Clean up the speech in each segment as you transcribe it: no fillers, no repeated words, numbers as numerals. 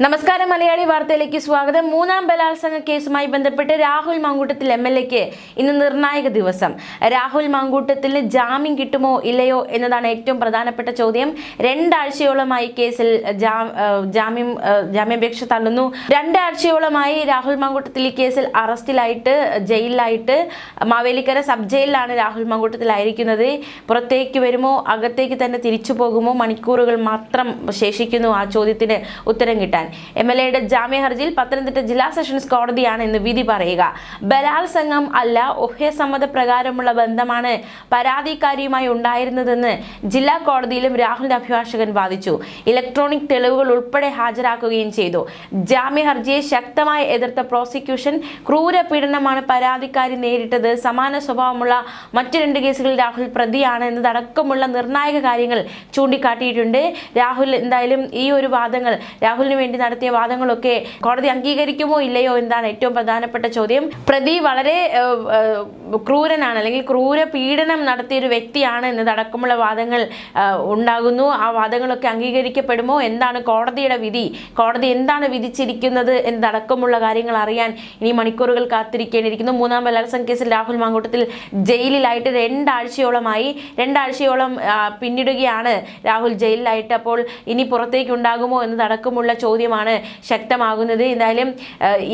നമസ്കാരം മലയാളി വാർത്തയിലേക്ക് സ്വാഗതം. മൂന്നാം ബലാത്സംഗ കേസുമായി ബന്ധപ്പെട്ട് രാഹുൽ മാങ്കൂട്ടത്തിൽ എംഎൽഎക്ക് ഇന്ന് നിർണായക ദിവസം. രാഹുൽ മാങ്കൂട്ടത്തിന് ജാമ്യം കിട്ടുമോ ഇല്ലയോ എന്നതാണ് ഏറ്റവും പ്രധാനപ്പെട്ട ചോദ്യം. രണ്ടാഴ്ചയോളമായി കേസിൽ ജാമ്യാപേക്ഷ തള്ളുന്നു. രണ്ടാഴ്ചയോളമായി രാഹുൽ മാങ്കൂട്ടത്തിൽ ഈ കേസിൽ അറസ്റ്റിലായിട്ട് ജയിലിലായിട്ട് മാവേലിക്കര സബ് ജയിലിലാണ് രാഹുൽ മാങ്കൂട്ടത്തിലായിരിക്കുന്നത്. പുറത്തേക്ക് വരുമോ അകത്തേക്ക് തന്നെ തിരിച്ചു പോകുമോ? മണിക്കൂറുകൾ മാത്രം ശേഷിക്കുന്നു ആ ചോദ്യത്തിന് ഉത്തരം കിട്ടാൻ. എംഎൽഎയുടെ ജാമ്യ ഹർജിയിൽ പത്തനംതിട്ട ജില്ലാ സെഷൻസ് കോടതിയാണ് ഇന്ന് വിധി പറയുക. ബലാത്സംഗം അല്ല, ഉഭയസമ്മത പ്രകാരമുള്ള ബന്ധമാണ് പരാതിക്കാരിയുമായി ഉണ്ടായിരുന്നതെന്ന് ജില്ലാ കോടതിയിലും രാഹുലിന്റെ അഭിഭാഷകൻ വാദിച്ചു. ഇലക്ട്രോണിക് തെളിവുകൾ ഉൾപ്പെടെ ഹാജരാക്കുകയും ചെയ്തു. ജാമ്യ ഹർജിയെ ശക്തമായി എതിർത്ത പ്രോസിക്യൂഷൻ ക്രൂരപീഡനമാണ് പരാതിക്കാരി നേരിട്ടത്, സമാന സ്വഭാവമുള്ള മറ്റ് 2 കേസുകളിൽ രാഹുൽ പ്രതിയാണ് എന്നതടക്കമുള്ള നിർണായക കാര്യങ്ങൾ ചൂണ്ടിക്കാട്ടിയിട്ടുണ്ട്. രാഹുൽ എന്തായാലും ഈ ഒരു വാദങ്ങൾ, രാഹുലിന് വേണ്ടി നടത്തിയ വാദങ്ങളൊക്കെ കോടതി അംഗീകരിക്കുമോ ഇല്ലയോ എന്നതാണ് ഏറ്റവും പ്രധാനപ്പെട്ട ചോദ്യം. പ്രതി വളരെ ക്രൂരനാണ്, അല്ലെങ്കിൽ ക്രൂര പീഡനം നടത്തിയ ഒരു വ്യക്തിയാണ് എന്നതടക്കമുള്ള വാദങ്ങൾ ഉണ്ടാകുന്നു. ആ വാദങ്ങളൊക്കെ അംഗീകരിക്കപ്പെടുമോ? എന്താണ് കോടതിയുടെ വിധി? കോടതി എന്താണ് വിധിച്ചിരിക്കുന്നത് എന്നതടക്കമുള്ള കാര്യങ്ങൾ അറിയാൻ ഇനി മണിക്കൂറുകൾ കാത്തിരിക്കേണ്ടിയിരിക്കുന്നു. മൂന്നാം ബലാത്സംഗ കേസിൽ രാഹുൽ മാങ്കൂട്ടത്തിൽ ജയിലിലായിട്ട് രണ്ടാഴ്ചയോളം പിന്നിടുകയാണ് രാഹുൽ ജയിലിലായിട്ട്. അപ്പോൾ ഇനി പുറത്തേക്ക് ഉണ്ടാകുമോ എന്നതടക്കമുള്ള ചോദ്യമാണ് ശക്തമാകുന്നത്. എന്തായാലും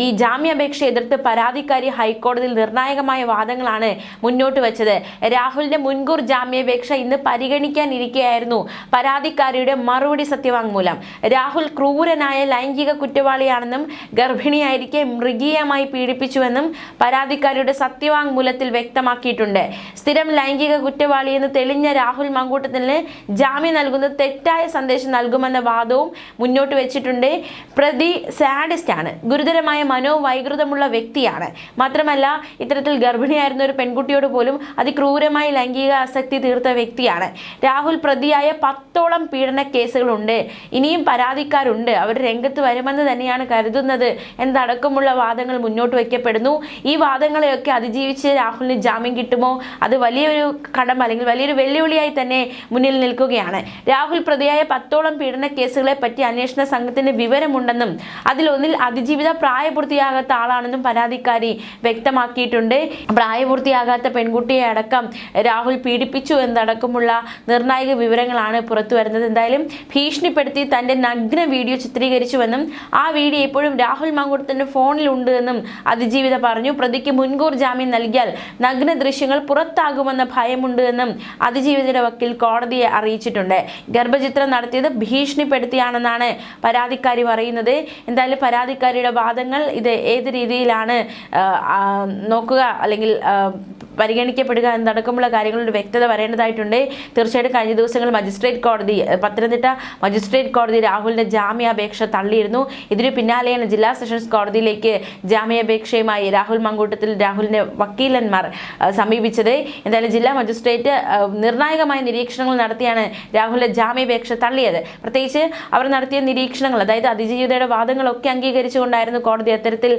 ഈ ജാമ്യാപേക്ഷ എതിർത്ത് പരാതിക്കാരി ഹൈക്കോടതിയിൽ നിർണായകമായ വാദങ്ങളാണ് മുന്നോട്ട് വെച്ചത്. രാഹുലിന്റെ മുൻകൂർ ജാമ്യാപേക്ഷ ഇന്ന് പരിഗണിക്കാനിരിക്കെയായിരുന്നു പരാതിക്കാരിയുടെ മറുപടി സത്യവാങ്മൂലം. രാഹുൽ ക്രൂരനായ ലൈംഗിക കുറ്റവാളിയാണെന്നും ഗർഭിണിയായിരിക്കെ മൃഗീയമായി പീഡിപ്പിച്ചുവെന്നും പരാതിക്കാരിയുടെ സത്യവാങ്മൂലത്തിൽ വ്യക്തമാക്കിയിട്ടുണ്ട്. സ്ഥിരം ലൈംഗിക കുറ്റവാളിയെന്ന് തെളിഞ്ഞ രാഹുൽ മാങ്കൂട്ടത്തിന് ജാമ്യം നൽകുന്നത് തെറ്റായ സന്ദേശം നൽകുമെന്ന വാദവും മുന്നോട്ട് വെച്ചിട്ടുണ്ട്. പ്രതി സാഡിസ്റ്റ് ആണ്, ഗുരുതരമായ മനോവൈകൃതമുള്ള വ്യക്തിയാണ്. മാത്രമല്ല, ഇത്തരത്തിൽ ഗർഭിണിയായിരുന്ന ഒരു പെൺകുട്ടിയോട് പോലും അതിക്രൂരമായി ലൈംഗിക ആസക്തി തീർത്ത വ്യക്തിയാണ്. രാഹുൽ പ്രതിയായ 10ഓളം പീഡന കേസുകളുണ്ട്. ഇനിയും പരാതിക്കാരുണ്ട്, അവർ രംഗത്ത് വരുമെന്ന് തന്നെയാണ് കരുതുന്നത് എന്നതടക്കമുള്ള വാദങ്ങൾ മുന്നോട്ട് വയ്ക്കപ്പെടുന്നു. ഈ വാദങ്ങളെയൊക്കെ അതിജീവിച്ച് രാഹുലിന് ജാമ്യം കിട്ടുമോ? അത് വലിയൊരു കടമ്പ, അല്ലെങ്കിൽ വലിയൊരു വെല്ലുവിളിയായി തന്നെ മുന്നിൽ നിൽക്കുകയാണ്. രാഹുൽ പ്രതിയായ 10ഓളം പീഡന കേസുകളെ പറ്റി അന്വേഷണ സംഘത്തിന് വിവരമുണ്ടെന്നും അതിലൊന്നിൽ അതിജീവിത പ്രായപൂർത്തിയാകാത്ത ആളാണെന്നും പരാതിക്കാരി വ്യക്തമാക്കിയിട്ടുണ്ട്. പ്രായപൂർത്തിയാകാത്ത പെൺകുട്ടിയെ അടക്കം രാഹുൽ പീഡിപ്പിച്ചു എന്നടക്കമുള്ള നിർണായക വിവരങ്ങളാണ് പുറത്തു വരുന്നത്. എന്തായാലും ഭീഷണിപ്പെടുത്തി തന്റെ നഗ്ന വീഡിയോ ചിത്രീകരിച്ചുവെന്നും ആ വീഡിയോ ഇപ്പോഴും രാഹുൽ മാങ്കൂട്ടത്തിന്റെ ഫോണിലുണ്ട് എന്നും അതിജീവിത പറഞ്ഞു. പ്രതിക്ക് മുൻകൂർ ജാമ്യം നൽകിയാൽ നഗ്ന ദൃശ്യങ്ങൾ പുറത്താകുമെന്ന ഭയമുണ്ട് എന്നും അതിജീവിതയുടെ വക്കീൽ കോടതിയെ അറിയിച്ചിട്ടുണ്ട്. ഗർഭചിത്രം നടത്തിയത് ഭീഷണിപ്പെടുത്തിയാണെന്നാണ് പരാതിക്കാരി പറയുന്നത്. എന്തായാലും പരാതിക്കാരിയുടെ വാദങ്ങൾ ഇത് ഏത് രീതിയിലാണ് നോക്കുക, അല്ലെങ്കിൽ പരിഗണിക്കപ്പെടുക എന്നടക്കമുള്ള കാര്യങ്ങളുടെ വ്യക്തത വരേണ്ടതായിട്ടുണ്ട്. തീർച്ചയായിട്ടും കഴിഞ്ഞ ദിവസങ്ങളിൽ പത്തനംതിട്ട മജിസ്ട്രേറ്റ് കോടതി രാഹുലിന്റെ ജാമ്യാപേക്ഷ തള്ളിയിരുന്നു. ഇതിനു പിന്നാലെയാണ് ജില്ലാ സെഷൻസ് കോടതിയിലേക്ക് ജാമ്യാപേക്ഷയുമായി രാഹുലിന്റെ വക്കീലന്മാർ സമീപിച്ചത്. എന്തായാലും ജില്ലാ മജിസ്ട്രേറ്റ് നിർണായകമായ നിരീക്ഷണങ്ങൾ നടത്തിയാണ് രാഹുലിന്റെ ജാമ്യാപേക്ഷ തള്ളിയത്. പ്രത്യേകിച്ച് അവർ നടത്തിയ നിരീക്ഷണങ്ങൾ, അതായത് അതിജീവിതയുടെ വാദങ്ങളൊക്കെ അംഗീകരിച്ചുകൊണ്ടായിരുന്നു കോടതി അത്തരത്തിൽ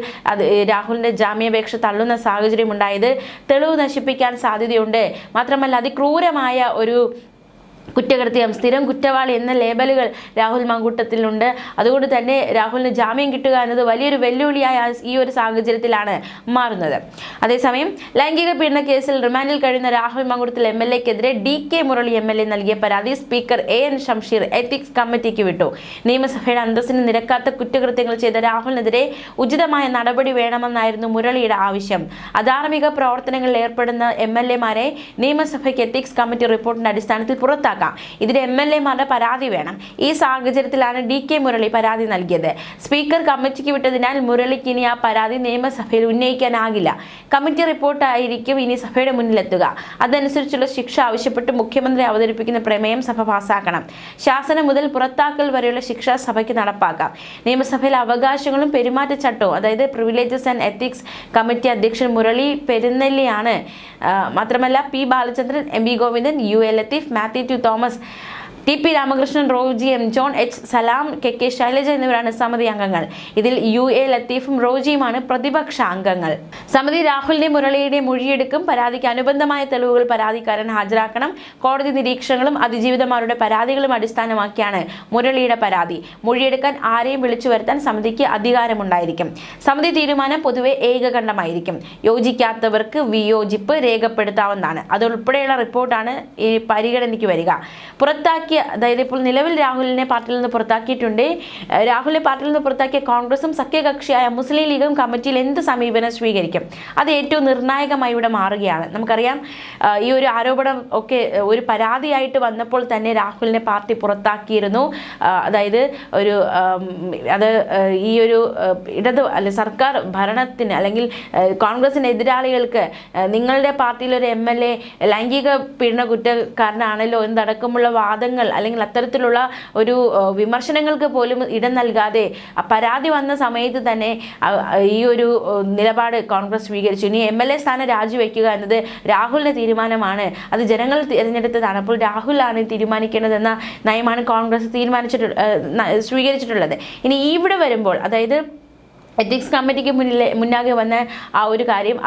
രാഹുലിന്റെ ജാമ്യാപേക്ഷ തള്ളുന്ന സാഹചര്യം ഉണ്ടായത്. തെളിവ് നശിപ്പിക്കാൻ സാധ്യതയുണ്ട്. മാത്രമല്ല, അതിക്രൂരമായ ഒരു കുറ്റകൃത്യം, സ്ഥിരം കുറ്റവാളി എന്ന ലേബലുകൾ രാഹുൽ മാങ്കൂട്ടത്തിലുണ്ട്. അതുകൊണ്ട് തന്നെ രാഹുലിന് ജാമ്യം കിട്ടുക എന്നത് വലിയൊരു വെല്ലുവിളിയായ ഈ ഒരു സാഹചര്യത്തിലാണ് മാറുന്നത്. അതേസമയം ലൈംഗിക പീഡന കേസിൽ റിമാൻഡിൽ കഴിയുന്ന രാഹുൽ മാങ്കൂട്ടത്തിൽ എംഎൽഎക്കെതിരെ DK മുരളി എംഎൽഎ നൽകിയ പരാതി സ്പീക്കർ AN ഷംഷീർ എത്തിക്സ് കമ്മിറ്റിക്ക് വിട്ടു. നിയമസഭയുടെ അന്തസ്സിന് നിരക്കാത്ത കുറ്റകൃത്യങ്ങൾ ചെയ്ത രാഹുലിനെതിരെ ഉചിതമായ നടപടി വേണമെന്നായിരുന്നു മുരളിയുടെ ആവശ്യം. അധാർമിക പ്രവർത്തനങ്ങളിൽ ഏർപ്പെടുന്ന MLA-മാരെ നിയമസഭയ്ക്ക് എത്തിക്സ് കമ്മിറ്റി റിപ്പോർട്ടിന്റെ അടിസ്ഥാനത്തിൽ പുറത്താക്കും. ഇതിന് MLA-മാരുടെ പരാതി വേണം. ഈ സാഹചര്യത്തിലാണ് DK മുരളി പരാതി നൽകിയത്. സ്പീക്കർ കമ്മിറ്റിക്ക് വിട്ടതിനാൽ മുരളിക്ക് ഇനി ആ പരാതി നിയമസഭയിൽ ഉന്നയിക്കാനാകില്ല. കമ്മിറ്റി റിപ്പോർട്ടായിരിക്കും ഇനി സഭയുടെ മുന്നിലെത്തുക. അതനുസരിച്ചുള്ള ശിക്ഷ ആവശ്യപ്പെട്ട് മുഖ്യമന്ത്രി അവതരിപ്പിക്കുന്ന പ്രമേയം സഭ പാസാക്കണം. ശാസനം മുതൽ പുറത്താക്കൽ വരെയുള്ള ശിക്ഷ സഭയ്ക്ക് നടപ്പാക്കാം. നിയമസഭയിലെ അവകാശങ്ങളും പെരുമാറ്റച്ചട്ടവും, അതായത് പ്രിവിലേജസ് ആൻഡ് എത്തിക്സ് കമ്മിറ്റി അധ്യക്ഷൻ മുരളി പെരുന്നെല്ലിയാണ്. മാത്രമല്ല, P. Balachandran, MB Govindan, UA Latheef, Mathew Thomas TP Ramakrishnan, Roji M John, H സലാം, KK ശൈലജ എന്നിവരാണ് സമിതി അംഗങ്ങൾ. ഇതിൽ UA ലത്തീഫും റോജിയുമാണ് പ്രതിപക്ഷ അംഗങ്ങൾ. സമിതി രാഹുലിന്റെ മുരളിയുടെ മൊഴിയെടുക്കും. പരാതിക്ക് അനുബന്ധമായ തെളിവുകൾ പരാതിക്കാരൻ ഹാജരാക്കണം. കോടതി നിരീക്ഷണങ്ങളും അതിജീവിതമാരുടെ പരാതികളും അടിസ്ഥാനമാക്കിയാണ് മുരളിയുടെ പരാതി. മൊഴിയെടുക്കാൻ ആരെയും വിളിച്ചു വരുത്താൻ സമിതിക്ക് അധികാരമുണ്ടായിരിക്കും. സമിതി തീരുമാനം പൊതുവെ ഏകകണ്ഠമായിരിക്കും. യോജിക്കാത്തവർക്ക് വിയോജിപ്പ് രേഖപ്പെടുത്താവുന്നതാണ്. അതുൾപ്പെടെയുള്ള റിപ്പോർട്ടാണ് ഈ പരിഗണനയ്ക്ക് വരിക. അതായത് ഇപ്പോൾ നിലവിൽ രാഹുലിനെ പാർട്ടിയിൽ നിന്ന് പുറത്താക്കിയിട്ടുണ്ട്. രാഹുലിനെ പാർട്ടിയിൽ നിന്ന് പുറത്താക്കിയ കോൺഗ്രസും സഖ്യകക്ഷിയായ മുസ്ലിം ലീഗും കമ്മിറ്റിയിൽ എന്ത് സമീപനം സ്വീകരിക്കും? അത് ഏറ്റവും നിർണായകമായി ഇവിടെ മാറുകയാണ്. നമുക്കറിയാം, ഈ ഒരു ആരോപണം ഒക്കെ ഒരു പരാതിയായിട്ട് വന്നപ്പോൾ തന്നെ രാഹുലിനെ പാർട്ടി പുറത്താക്കിയിരുന്നു. അതായത് ഈ ഒരു സർക്കാർ ഭരണത്തിന് അല്ലെങ്കിൽ കോൺഗ്രസിന് എതിരാളികൾക്ക് നിങ്ങളുടെ പാർട്ടിയിൽ ഒരു MLA ലൈംഗിക പീഡന കുറ്റക്കാരനാണല്ലോ എന്നടക്കമുള്ള വാദങ്ങൾ അല്ലെങ്കിൽ അത്തരത്തിലുള്ള ഒരു വിമർശനങ്ങൾക്ക് പോലും ഇടം നൽകാതെ പരാതി വന്ന സമയത്ത് തന്നെ ഈ ഒരു നിലപാട് കോൺഗ്രസ് സ്വീകരിച്ചു. ഇനി MLA സ്ഥാനം രാജിവെക്കുക എന്നത് രാഹുലിന്റെ തീരുമാനമാണ്, അത് ജനങ്ങൾ തിരഞ്ഞെടുത്തതാണ്. അപ്പോൾ രാഹുലാണ് തീരുമാനിക്കേണ്ടതെന്ന നയമാണ് കോൺഗ്രസ് സ്വീകരിച്ചിട്ടുള്ളത്. ഇനി ഇവിടെ വരുമ്പോൾ, അതായത് എത്തിക്സ് കമ്മിറ്റിക്ക് മുന്നാകെ വന്ന ആ ഒരു കാര്യം,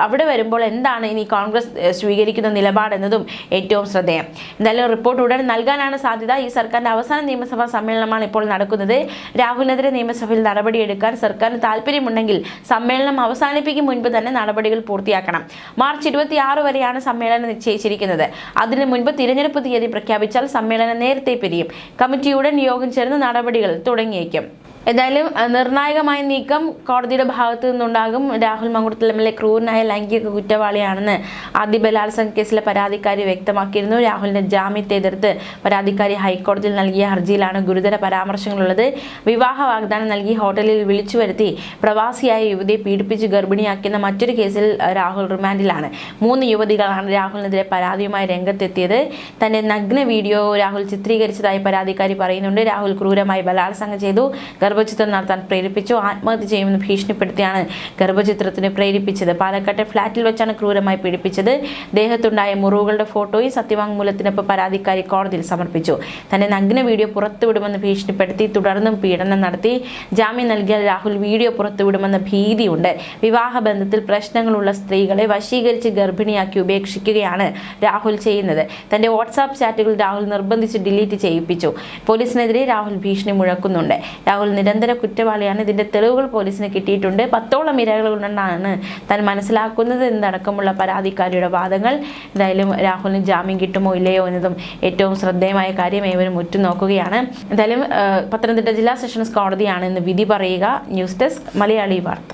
അവിടെ വരുമ്പോൾ എന്താണ് ഇനി കോൺഗ്രസ് സ്വീകരിക്കുന്ന നിലപാടെന്നതും ഏറ്റവും ശ്രദ്ധേയം. എന്തായാലും റിപ്പോർട്ട് ഉടൻ നൽകാനാണ് സാധ്യത. ഈ സർക്കാരിൻ്റെ അവസാന നിയമസഭാ സമ്മേളനമാണ് ഇപ്പോൾ നടക്കുന്നത്. രാഹുലിനെതിരെ നിയമസഭയിൽ നടപടിയെടുക്കാൻ സർക്കാരിന് താല്പര്യമുണ്ടെങ്കിൽ സമ്മേളനം അവസാനിപ്പിക്കും മുൻപ് തന്നെ നടപടികൾ പൂർത്തിയാക്കണം. മാർച്ച് 26 വരെയാണ് സമ്മേളനം നിശ്ചയിച്ചിരിക്കുന്നത്. അതിനു മുൻപ് തിരഞ്ഞെടുപ്പ് തീയതി പ്രഖ്യാപിച്ചാൽ സമ്മേളനം നേരത്തെ പിരിയും. കമ്മിറ്റിയുടൻ യോഗം ചേർന്ന് നടപടികൾ തുടങ്ങിയേക്കും. എന്തായാലും നിർണായകമായ നീക്കം കോടതിയുടെ ഭാഗത്തു നിന്നുണ്ടാകും. രാഹുൽ മങ്കുടത്തിൽ MLA ക്രൂരനായ ലൈംഗിക കുറ്റവാളിയാണെന്ന് ആദ്യ ബലാത്സംഗ കേസിലെ പരാതിക്കാരി വ്യക്തമാക്കിയിരുന്നു. രാഹുലിന്റെ ജാമ്യത്തെ എതിർത്ത് പരാതിക്കാരി ഹൈക്കോടതിയിൽ നൽകിയ ഹർജിയിലാണ് ഗുരുതര പരാമർശങ്ങളുള്ളത്. വിവാഹ വാഗ്ദാനം നൽകി ഹോട്ടലിൽ വിളിച്ചു വരുത്തി പ്രവാസിയായ യുവതിയെ പീഡിപ്പിച്ച് ഗർഭിണിയാക്കുന്ന മറ്റൊരു കേസിൽ രാഹുൽ റിമാൻഡിലാണ്. 3 യുവതികളാണ് രാഹുലിനെതിരെ പരാതിയുമായി രംഗത്തെത്തിയത്. തന്റെ നഗ്ന വീഡിയോ രാഹുൽ ചിത്രീകരിച്ചതായി പരാതിക്കാരി പറയുന്നുണ്ട്. രാഹുൽ ക്രൂരമായി ബലാത്സംഗം ചെയ്തു, ഗർഭചിത്രം നടത്താൻ പ്രേരിപ്പിച്ചു, ആത്മഹത്യ ചെയ്യുമെന്ന് ഭീഷണിപ്പെടുത്തിയാണ് ഗർഭചിത്രത്തിന് പ്രേരിപ്പിച്ചത്. പാലക്കാട്ടെ ഫ്ളാറ്റിൽ വെച്ചാണ് ക്രൂരമായി പീഡിപ്പിച്ചത്. ദേഹത്തുണ്ടായ മുറിവുകളുടെ ഫോട്ടോയും സത്യവാങ്മൂലത്തിനൊപ്പം പരാതിക്കാരി കോടതിയിൽ സമർപ്പിച്ചു. തന്റെ നഗ്ന വീഡിയോ പുറത്തുവിടുമെന്ന് ഭീഷണിപ്പെടുത്തി തുടർന്നും പീഡനം നടത്തി. ജാമ്യം നൽകിയാൽ രാഹുൽ വീഡിയോ പുറത്തുവിടുമെന്ന ഭീതിയുണ്ട്. വിവാഹബന്ധത്തിൽ പ്രശ്നങ്ങളുള്ള സ്ത്രീകളെ വശീകരിച്ച് ഗർഭിണിയാക്കി ഉപേക്ഷിക്കുകയാണ് രാഹുൽ ചെയ്യുന്നത്. തന്റെ വാട്സാപ്പ് ചാറ്റുകൾ രാഹുൽ നിർബന്ധിച്ച് ഡിലീറ്റ് ചെയ്യിപ്പിച്ചു. പോലീസിനെതിരെ രാഹുൽ ഭീഷണി മുഴക്കുന്നുണ്ട്. രാഹുൽ നിരന്തര കുറ്റവാളിയാണ്. ഇതിന്റെ തെളിവുകൾ പോലീസിന് കിട്ടിയിട്ടുണ്ട്. 10ഓളം ഇരകളുണ്ടെന്നാണ് താൻ മനസ്സിലാക്കുന്നത് എന്നടക്കമുള്ള പരാതിക്കാരിയുടെ വാദങ്ങൾ. എന്തായാലും രാഹുലിന് ജാമ്യം കിട്ടുമോ ഇല്ലയോ എന്നതും ഏറ്റവും ശ്രദ്ധേയമായ കാര്യം ഏവരും ഉറ്റുനോക്കുകയാണ്. എന്തായാലും പത്തനംതിട്ട ജില്ലാ സെഷൻസ് കോടതിയാണ് ഇന്ന് വിധി പറയുക. ന്യൂസ് ഡെസ്ക് മലയാളി വാർത്ത.